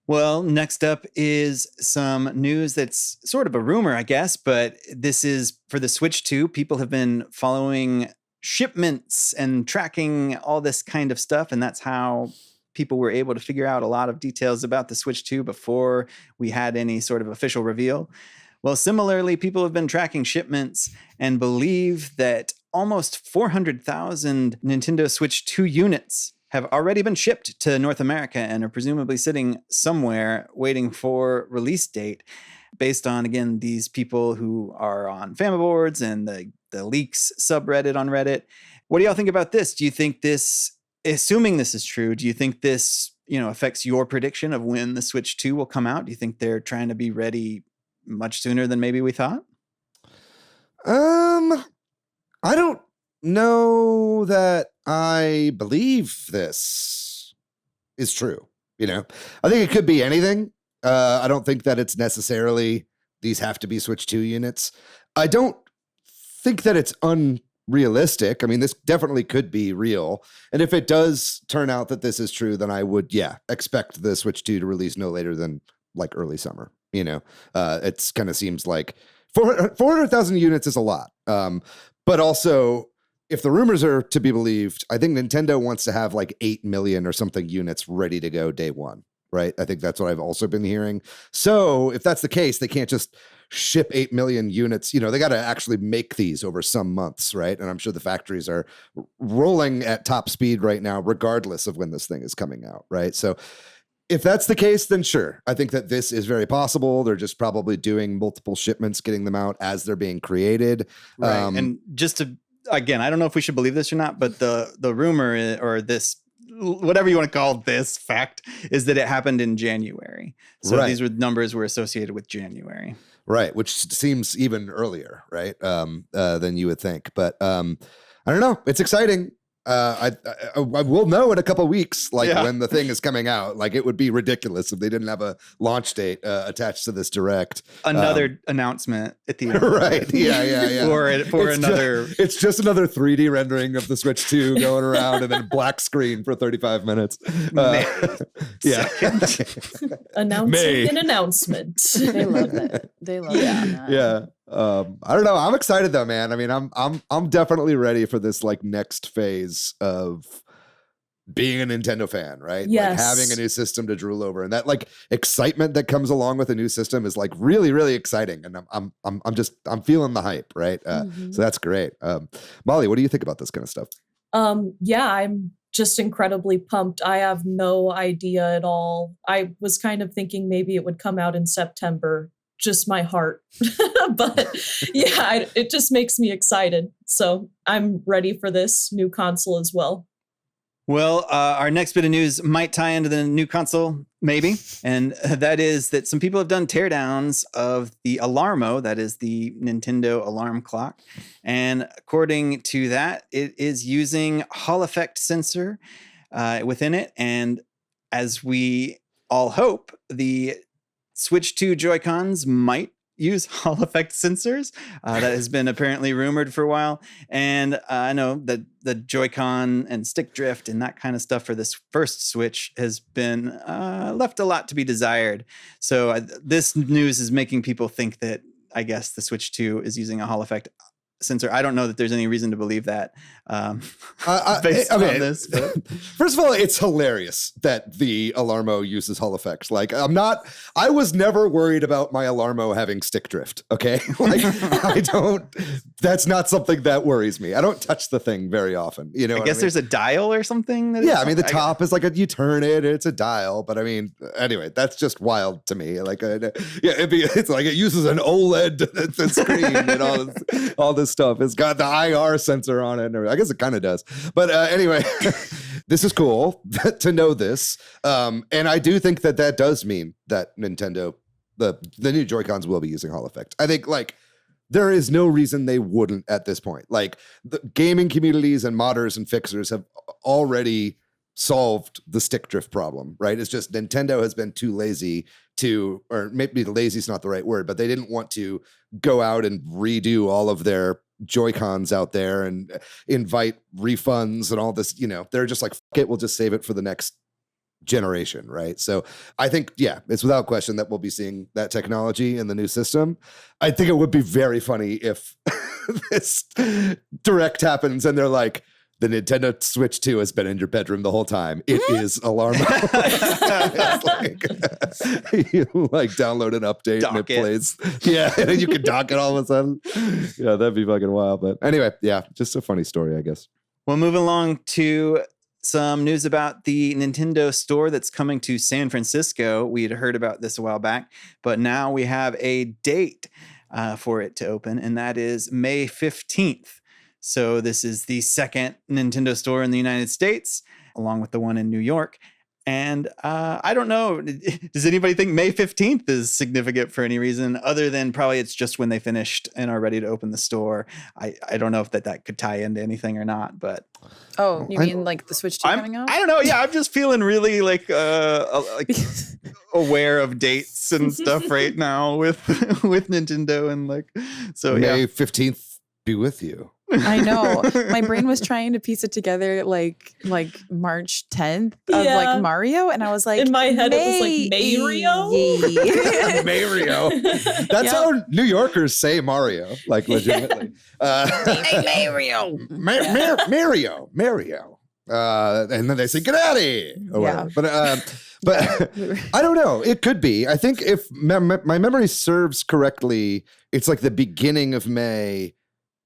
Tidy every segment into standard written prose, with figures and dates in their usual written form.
Well, next up is some news that's sort of a rumor, I guess, but this is for the Switch 2. People have been following shipments and tracking all this kind of stuff, and that's how people were able to figure out a lot of details about the Switch 2 before we had any sort of official reveal. Well, similarly, people have been tracking shipments and believe that almost 400,000 Nintendo Switch 2 units have already been shipped to North America and are presumably sitting somewhere waiting for release date based on, again, these people who are on Famaboards and the leaks subreddit on Reddit. What do y'all think about this? Do you think this, assuming this is true, do you think this, affects your prediction of when the Switch 2 will come out? Do you think they're trying to be ready much sooner than maybe we thought? I don't know that I believe this is true. I think it could be anything. I don't think that it's necessarily these have to be Switch 2 units. I don't think that it's unrealistic. I mean, this definitely could be real. And if it does turn out that this is true, then I would, expect the Switch 2 to release no later than like early summer. It's kind of seems like 400,000 units is a lot. But also, if the rumors are to be believed, I think Nintendo wants to have like 8 million or something units ready to go day one, right? I think that's what I've also been hearing. So if that's the case, they can't just ship 8 million units. They got to actually make these over some months, right? And I'm sure the factories are rolling at top speed right now, regardless of when this thing is coming out, right? So if that's the case, then sure. I think that this is very possible. They're just probably doing multiple shipments, getting them out as they're being created. Right. And just to, again, I don't know if we should believe this or not, but the rumor or this, whatever you want to call this fact, is that it happened in January. So these numbers were associated with January. Right. Which seems even earlier, right? Than you would think. But I don't know. It's exciting. I will know in a couple of weeks, when the thing is coming out. Like, it would be ridiculous if they didn't have a launch date attached to this direct. Another announcement at the end, right? Yeah. It's just another 3D rendering of the Switch 2 going around, and then black screen for 35 minutes. Announcing an announcement. They love that. They love that. Yeah. I don't know. I'm excited though, man. I mean, I'm definitely ready for this like next phase of being a Nintendo fan, right? Yes. Like having a new system to drool over, and that like excitement that comes along with a new system is like really, really exciting. And I'm feeling the hype, right? So that's great. Molly, what do you think about this kind of stuff? I'm just incredibly pumped. I have no idea at all. I was kind of thinking maybe it would come out in September. Just my heart. But it just makes me excited. So I'm ready for this new console as well. Well, our next bit of news might tie into the new console, maybe. And that is that some people have done teardowns of the Alarmo, that is the Nintendo alarm clock. And according to that, it is using Hall effect sensor within it. And as we all hope, the Switch 2 Joy-Cons might use Hall effect sensors. That has been apparently rumored for a while. And I know that the Joy-Con and stick drift and that kind of stuff for this first Switch has been left a lot to be desired. So this news is making people think that, I guess, the Switch 2 is using a Hall effect sensor. I don't know that there's any reason to believe that based on this. But. First of all, it's hilarious that the Alarmo uses Hall effects. Like, I was never worried about my Alarmo having stick drift. Okay. Like, that's not something that worries me. I don't touch the thing very often. I guess there's a dial or something. The top is like you turn it, it's a dial. But I mean, anyway, that's just wild to me. Like, it's like it uses an OLED screen and all this stuff. It's got the IR sensor on it. I guess it kind of does. But anyway, this is cool to know this. And I do think that does mean that Nintendo, the new Joy-Cons will be using Hall effect. I think like there is no reason they wouldn't at this point. Like the gaming communities and modders and fixers have already solved the stick drift problem, right? It's just Nintendo has been too lazy or maybe lazy is not the right word, but they didn't want to go out and redo all of their Joy-Cons out there and invite refunds and all this, they're just like, fuck it, we'll just save it for the next generation, right? So I think, yeah, it's without question that we'll be seeing that technology in the new system. I think it would be very funny if this direct happens and they're like, the Nintendo Switch 2 has been in your bedroom the whole time. It is Alarmo. You like download an update and it plays. Yeah, and then you can dock it all of a sudden. Yeah, that'd be fucking wild. But anyway, yeah, just a funny story, I guess. Well, moving along to some news about the Nintendo store that's coming to San Francisco. We had heard about this a while back, but now we have a date for it to open, and that is May 15th. So this is the second Nintendo store in the United States, along with the one in New York. And I don't know, does anybody think May 15th is significant for any reason other than probably it's just when they finished and are ready to open the store? I don't know if that could tie into anything or not, but... Oh, you mean like the Switch 2 coming out? I don't know. Yeah, I'm just feeling really like aware of dates and stuff right now with Nintendo and like, so May 15th be with you. I know. My brain was trying to piece it together like March 10th of like Mario, and I was like, in my head it was like Mario. Mario. That's how New Yorkers say Mario, like legitimately. Hey, Mario. Mario. And then they say get out of here or whatever. But I don't know. It could be. I think if my memory serves correctly, it's like the beginning of May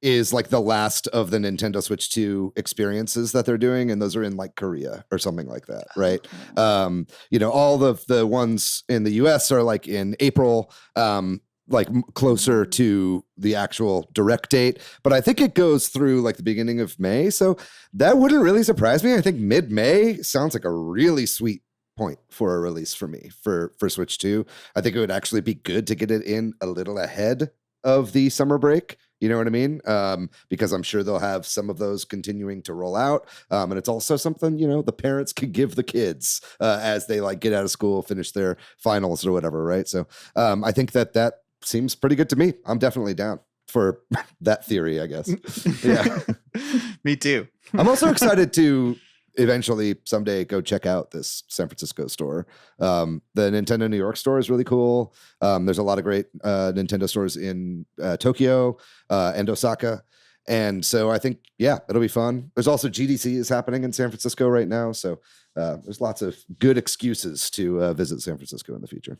is like the last of the Nintendo Switch 2 experiences that they're doing, and those are in like Korea or something like that, right? All of the ones in the US are like in April, like closer to the actual direct date, but I think it goes through like the beginning of May, so that wouldn't really surprise me. I think mid-May sounds like a really sweet point for a release for me for Switch 2. I think it would actually be good to get it in a little ahead of the summer break. You know what I mean? Because I'm sure they'll have some of those continuing to roll out. And it's also something, the parents could give the kids as they like get out of school, finish their finals or whatever, right? So I think that seems pretty good to me. I'm definitely down for that theory, I guess. Yeah. Me too. I'm also excited to eventually someday go check out this San Francisco store. The Nintendo New York store is really cool. There's a lot of great Nintendo stores in Tokyo and Osaka. And so I think, it'll be fun. There's also GDC is happening in San Francisco right now. So there's lots of good excuses to visit San Francisco in the future.